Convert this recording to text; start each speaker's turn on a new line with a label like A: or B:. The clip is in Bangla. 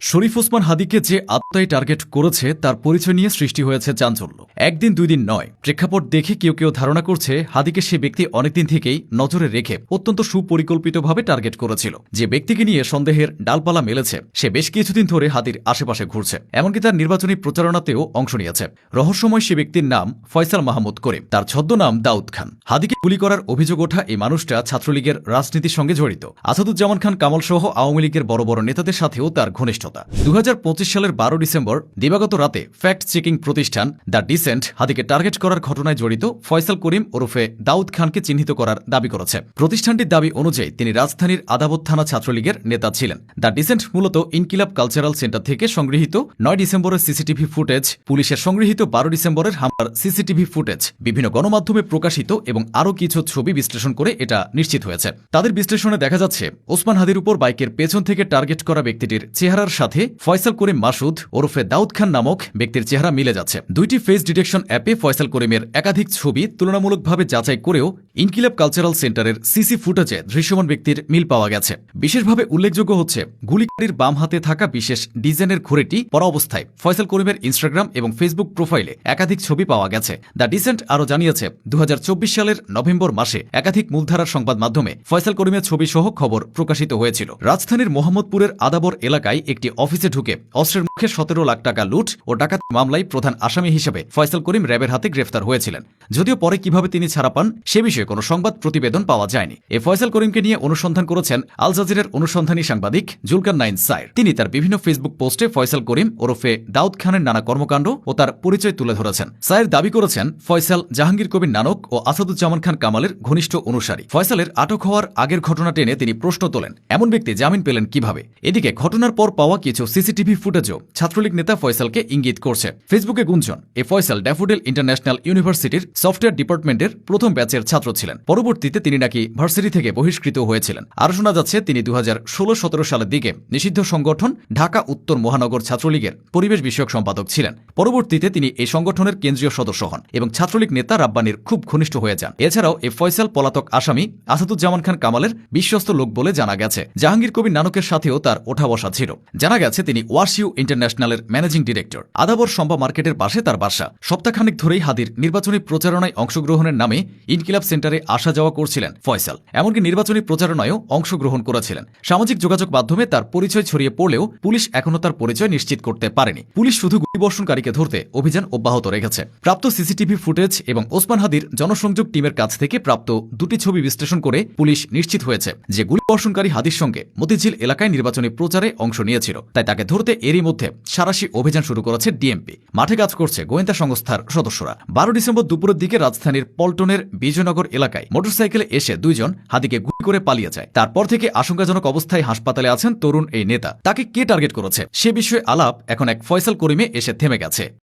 A: শরীফ ওসমান হাদিকে যে আত্মাই টার্গেট করেছে তার পরিচয় নিয়ে সৃষ্টি হয়েছে চাঞ্চল্য। একদিন দুই দিন নয়, প্রেক্ষাপট দেখে কেউ কেউ ধারণা করছে হাদিকে সে ব্যক্তি অনেকদিন থেকেই নজরে রেখে অত্যন্ত সুপরিকল্পিতভাবে টার্গেট করেছিল। যে ব্যক্তিকে নিয়ে সন্দেহের ডালপালা মেলেছে সে বেশ কিছুদিন ধরে হাদির আশেপাশে ঘুরছে, এমনকি তার নির্বাচনী প্রচারণাতেও অংশ নিয়েছে। রহস্যময় সে ব্যক্তির নাম ফয়সাল মাহমুদ করিম, তার ছদ্মনাম দাউদ খান। হাদিকে গুলি করার অভিযোগ ওঠা এই মানুষটা ছাত্রলীগের রাজনীতির সঙ্গে জড়িত। আসাদুজ্জামান খান কামাল সহ আওয়ামী লীগের বড় বড় নেতাদের সাথেও তার ঘনিষ্ঠতা। 2025 সালের 12 ডিসেম্বর দিবাগত রাতে ফ্যাক্ট চেকিং প্রতিষ্ঠান দ্য ডিসেন্ট হাদিকে টার্গেট করার ঘটনায় জড়িত ফয়সাল করিম ওরফে দাউদ খানকে চিহ্নিত করার দাবি করেছে। প্রতিষ্ঠানটির দাবি অনুযায়ী তিনি রাজধানীর আদাবত থানা ছাত্রলীগের নেতা ছিলেন। দ্য ডিসেন্ট মূলত ইনকিলাব কালচারাল সেন্টার থেকে সংগৃহীত 9 ডিসেম্বরের সিসিটিভি ফুটেজ, পুলিশের সংগৃহীত 12 ডিসেম্বরের হামলার সিসিটিভি ফুটেজ, বিভিন্ন গণমাধ্যমে প্রকাশিত এবং আরও কিছু ছবি বিশ্লেষণ করে এটা নিশ্চিত হয়েছে। তাদের বিশ্লেষণে দেখা যাচ্ছে ওসমান হাদির উপর বাইকের পেছন থেকে টার্গেট করা ব্যক্তিটির চেহারার সাথে ফয়সাল করিম মাসুদ ওরফে দাউদ খান নামক ব্যক্তির চেহারা মিলে যাচ্ছে। দুইটি ফেস ডিটেকশন অ্যাপে ফয়সাল করিমের একাধিক ছবি তুলনামূলকভাবে যাচাই করেও ইনকিলাব কালচারাল সেন্টারের সিসি ফুটেজে দৃশ্যমান ব্যক্তির মিল পাওয়া গেছে। বিশেষভাবে উল্লেখযোগ্য হচ্ছে গুলিকারীর বাম হাতে থাকা বিশেষ ডিজাইনের ঘড়িটি পরা অবস্থায় ফয়সাল করিমের ইনস্টাগ্রাম এবং ফেসবুক প্রোফাইলে একাধিক ছবি পাওয়া গেছে। দ্য ডিসেন্ট আরও জানিয়েছে 2024 সালের নভেম্বর মাসে একাধিক মূলধারার সংবাদ মাধ্যমে ফয়সাল করিমের ছবি সহ খবর প্রকাশিত হয়েছিল। রাজধানীর মোহাম্মদপুরের আদাবর এলাকায় একটি অফিসে ঢুকে অস্ত্রের মুখে 17 লাখ টাকা লুট ও ডাকাত মামলায় প্রধান আসামি হিসেবে ফয়সাল করিম র্যাবের হাতে গ্রেফতার হয়েছিলেন। যদিও পরে কিভাবে তিনি ছাড়া পান সে বিষয়ে কোনো সংবাদ প্রতিবেদন পাওয়া যায়নি। এই ফয়সাল করিমকে নিয়ে অনুসন্ধান করেছেন আল জাজিরার অনুসন্ধানী সাংবাদিক জুলকারনাইন সায়ের। তিনি তার বিভিন্ন ফেসবুক পোস্টে ফয়সাল করিম ওরফে দাউদ খানের নানা কর্মকাণ্ড ও তার পরিচয় তুলে ধরেছেন। সায়ের দাবি করেছেন ফয়সাল জাহাঙ্গীর কবির নানক ও আসাদুজ্জামান খান কামালের ঘনিষ্ঠ অনুসারী। ফয়সালের আটক হওয়ার আগের ঘটনা টেনে তিনি প্রশ্ন তোলেন, এমন ব্যক্তি জামিন পেলেন কিভাবে? এদিকে ঘটনার পর পাওয়া কিছু সিসিটিভি ফুটেজও ছাত্রলীগ নেতা ফয়সালকে ইঙ্গিত করছে। ফেসবুকে গুঞ্জন, এ ফয়সাল ড্যাফোডিল ইন্টারন্যাশনাল ইউনিভার্সিটির সফটওয়্যার ডিপার্টমেন্টের প্রথম ব্যাচের ছাত্র ছিলেন। পরবর্তীতে তিনি নাকি ভার্সিটি থেকে বহিষ্কৃত হয়েছিলেন। আরও শোনা যাচ্ছে তিনি 2016-17 সালের দিকে নিষিদ্ধ সংগঠন ঢাকা উত্তর মহানগর ছাত্রলীগের পরিবেশ বিষয়ক সম্পাদক ছিলেন। পরবর্তীতে তিনি এই সংগঠনের কেন্দ্রীয় সদস্য হন এবং ছাত্রলীগ নেতা রাব্বানির খুব ঘনিষ্ঠ হয়ে যান। এছাড়াও এ ফয়সাল পলাতক আসামি আসাদুজ্জামান খান কামালের বিশ্বস্ত লোক বলে জানা গেছে। জাহাঙ্গীর কবির নানকের সাথেও তার ওঠা বসা ছিল। জানা গেছে তিনি ওয়াশিউ ইন্টারন্যাশনালের ম্যানেজিং ডিরেক্টর। আদাবর সম্বা মার্কেটের পাশে তার বাসা। সপ্তাহখানেক ধরেই হাদির নির্বাচনী প্রচারণায় অংশগ্রহণের নামে ইনকিলাব সেন্টারে আসা যাওয়া করছিলেন ফয়সাল। এমনকি নির্বাচনী প্রচারণায়ও অংশগ্রহণ করেছিলেন। সামাজিক যোগাযোগ মাধ্যমে তার পরিচয় ছড়িয়ে পড়লেও পুলিশ এখনও তার পরিচয় নিশ্চিত করতে পারেনি। পুলিশ শুধু গুলিবর্ষণকারীকে ধরতে অভিযান অব্যাহত রেখেছে। প্রাপ্ত সিসিটিভি ফুটেজ এবং ওসমান হাদির জনসংযোগ টিমের কাছ থেকে প্রাপ্ত দুটি ছবি বিশ্লেষণ করে পুলিশ নিশ্চিত হয়েছে যে গুলিবর্ষণকারী হাদির সঙ্গে মতিঝিল এলাকায় নির্বাচনী প্রচারে অংশ নিয়েছিল। তাই তাকে ধরতে এরই মধ্যে সাঁড়াশি অভিযান শুরু করেছে ডিএমপি। মাঠে কাজ করছে গোয়েন্দা সংস্থার সদস্যরা। 12 ডিসেম্বর দুপুরের দিকে রাজধানীর পল্টনের বিজয়নগর এলাকায় মোটরসাইকেলে এসে দুইজন হাদিকে গুলি করে পালিয়ে যায়। তারপর থেকে আশঙ্কাজনক অবস্থায় হাসপাতালে আছেন তরুণ এই নেতা। তাকে কে টার্গেট করেছে সে বিষয়ে আলাপ এখন এক ফয়সাল করিমে এসে থেমে গেছে।